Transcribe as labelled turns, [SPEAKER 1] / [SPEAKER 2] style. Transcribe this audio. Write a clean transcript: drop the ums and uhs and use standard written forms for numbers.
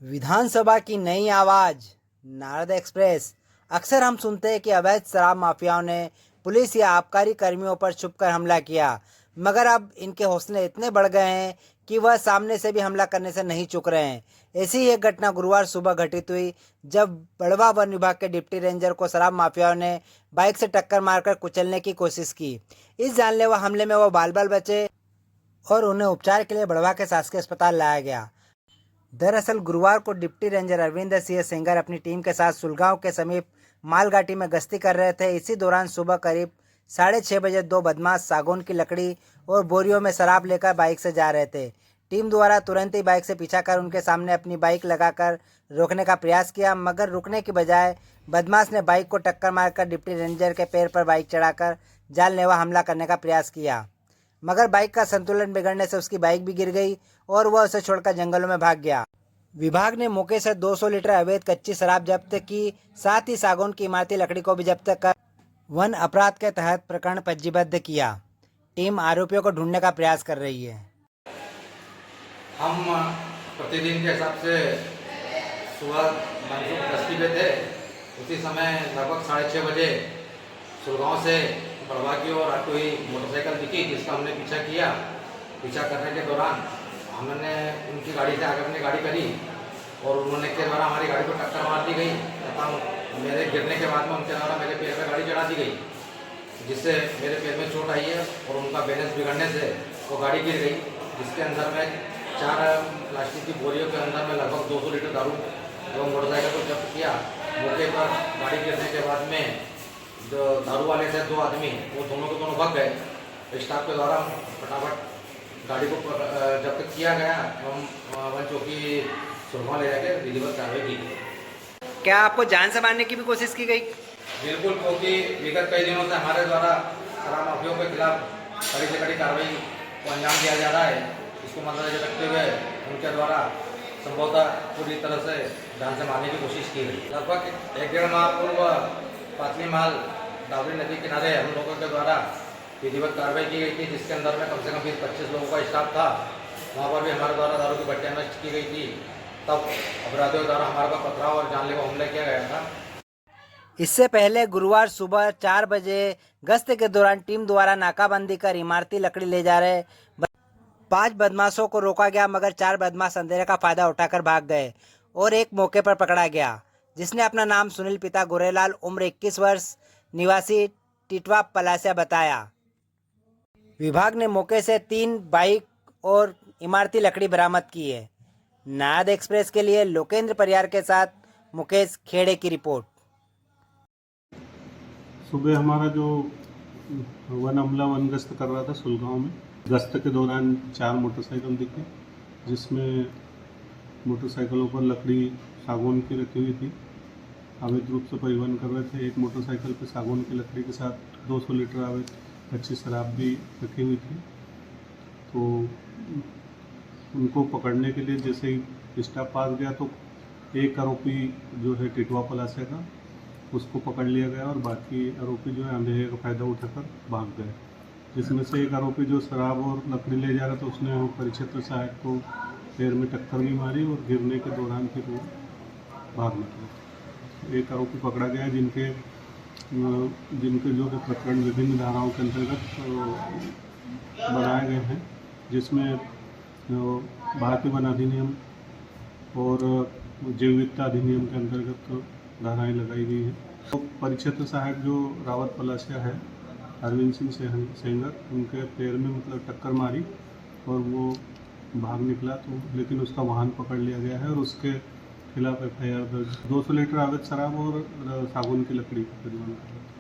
[SPEAKER 1] विधानसभा की नई आवाज नारद एक्सप्रेस। अक्सर हम सुनते हैं कि अवैध शराब माफियाओं ने पुलिस या आबकारी कर्मियों पर छुपकर हमला किया, मगर अब इनके हौसले इतने बढ़ गए हैं कि वह सामने से भी हमला करने से नहीं चूक रहे हैं। ऐसी ही एक घटना गुरुवार सुबह घटित हुई, जब बड़वा वन विभाग के डिप्टी रेंजर को शराब माफियाओं ने बाइक से टक्कर मारकर कुचलने की कोशिश की। इस जानलेवा हमले में वो बाल बाल बचे और उन्हें उपचार के लिए बड़वा के शासकीय अस्पताल लाया गया। दरअसल गुरुवार को डिप्टी रेंजर अरविंदर सिंह सेंगर अपनी टीम के साथ सुलगांव के समीप मालघाटी में गश्ती कर रहे थे। इसी दौरान सुबह करीब 6:30 बजे दो बदमाश सागौन की लकड़ी और बोरियों में शराब लेकर बाइक से जा रहे थे। टीम द्वारा तुरंत ही बाइक से पीछा कर उनके सामने अपनी बाइक लगाकर रोकने का प्रयास किया, मगर रुकने की बजाय बदमाश ने बाइक को टक्कर मारकर डिप्टी रेंजर के पैर पर बाइक चढ़ाकर जानलेवा हमला करने का प्रयास किया, मगर बाइक का संतुलन बिगड़ने से उसकी बाइक भी गिर गई और वह उसे छोड़कर जंगलों में भाग गया। विभाग ने मौके से 200 लीटर अवैध कच्ची शराब जब्त की, साथ ही सागौन की इमारती लकड़ी को भी जब्त कर वन अपराध के तहत प्रकरण पंजीबद्ध किया। टीम आरोपियों को ढूंढने का प्रयास कर रही है।
[SPEAKER 2] हम प्रतिदिन के हिसाब से सुबह मनसुख गश्ती पे थे। उसी समय लगभग 6:30 बजे सुलगांव से बड़वा की ओर आती हुई मोटरसाइकिल दिखी, जिसका हमने पीछा किया। पीछा करने के दौरान हमने उनकी गाड़ी से आगे अपनी गाड़ी करी और उन्होंने के द्वारा हमारी गाड़ी को टक्कर मार दी गई तथा मेरे गिरने के बाद में उनके द्वारा मेरे पैर पर गाड़ी चढ़ा दी गई, जिससे मेरे पैर में चोट आई है और उनका बैलेंस बिगड़ने से वो गाड़ी गिर गई, जिसके अंदर में 4 प्लास्टिक की बोरियों के अंदर में लगभग 200 लीटर दारू एवं मोटरसाइकिल को जब्त किया। मौके पर गाड़ी गिरने के बाद में जो दारू वाले थे 2 आदमी, वो दोनों के दोनों भाग गए। स्टाफ के द्वारा फटाफट गाड़ी को जब्त किया गया एवं वन चौकी सुरमा ले जाकर विधिवत कार्रवाई की।
[SPEAKER 1] क्या आपको जान से मारने की भी कोशिश की गई?
[SPEAKER 2] बिल्कुल, क्योंकि विगत कई दिनों से हमारे द्वारा शराब माफियों के खिलाफ कड़ी से कड़ी कार्रवाई को अंजाम दिया जा रहा है। इसको मद्देनजर रखते हुए उनके द्वारा संभवतः पूरी तरह से जान से मारने की कोशिश की गई। लगभग 1-1.5 माह पूर्व पातली माल डाबरी नदी किनारे हम लोगों के द्वारा विधिवत कार्रवाई की गई थी, जिसके अंदर में कम से कम 20-25 लोगों का स्टाफ था। वहाँ पर भी हमारे द्वारा दारू की भट्टियाँ नष्ट की गई थी। तब अपराधियों द्वारा हमारे पर पथराव और जानलेवा हमला किया गया था।
[SPEAKER 1] इससे पहले गुरुवार सुबह 4 बजे गश्त के दौरान टीम द्वारा नाकाबंदी कर इमारती लकड़ी ले जा रहे 5 बदमाशों को रोका गया, मगर 4 बदमाश अंधेरे का फायदा उठाकर भाग गए और एक मौके पर पकड़ा गया, जिसने अपना नाम सुनील पिता गोरेलाल उम्र 21 वर्ष निवासी टिटवा पलासिया बताया। विभाग ने मौके से 3 बाइक और इमारती लकड़ी बरामद की है। नारद एक्सप्रेस के लिए लोकेंद्र परियार के साथ मुकेश खेड़े की रिपोर्ट।
[SPEAKER 3] सुबह हमारा जो वन अमला वन गश्त कर रहा था सुलगांव में, गश्त के दौरान 4 मोटरसाइकिल दिखे, जिसमें मोटरसाइकिलों पर लकड़ी सागौन की रखी हुई थी। अवैध रूप से परिवहन कर रहे थे। एक मोटरसाइकिल पर सागौन की लकड़ी के साथ 200 लीटर अवैध कच्ची शराब भी रखी हुई थी। तो उनको पकड़ने के लिए जैसे ही स्टाफ पास गया तो एक आरोपी जो है टिटवा पलासिया का, उसको पकड़ लिया गया और बाकी आरोपी जो है अंधेरे का फ़ायदा उठाकर भाग गए। जिसमें से एक आरोपी जो शराब और लकड़ी ले जा रहा था, उसने परिक्षेत्र सहायक को पैर में टक्कर भी मारी और गिरने के दौरान फिर वो भाग निकला। एक आरोपी पकड़ा गया जिनके जो है प्रकरण विभिन्न धाराओं के अंतर्गत बनाए गए हैं, जिसमें भारतीय वन अधिनियम और जैव विविधता अधिनियम के अंतर्गत धाराएं लगाई गई हैं। तो परिक्षेत्र सहायक जो रावत पलासिया है, अरविंद सिंह सेंगर, उनके पैर में मतलब टक्कर मारी और वो भाग निकला, तो लेकिन उसका वाहन पकड़ लिया गया है और उसके खिलाफ FIR दर्ज 200 लीटर अवैध शराब और सागौन की लकड़ी का परिवहन कर रहा था।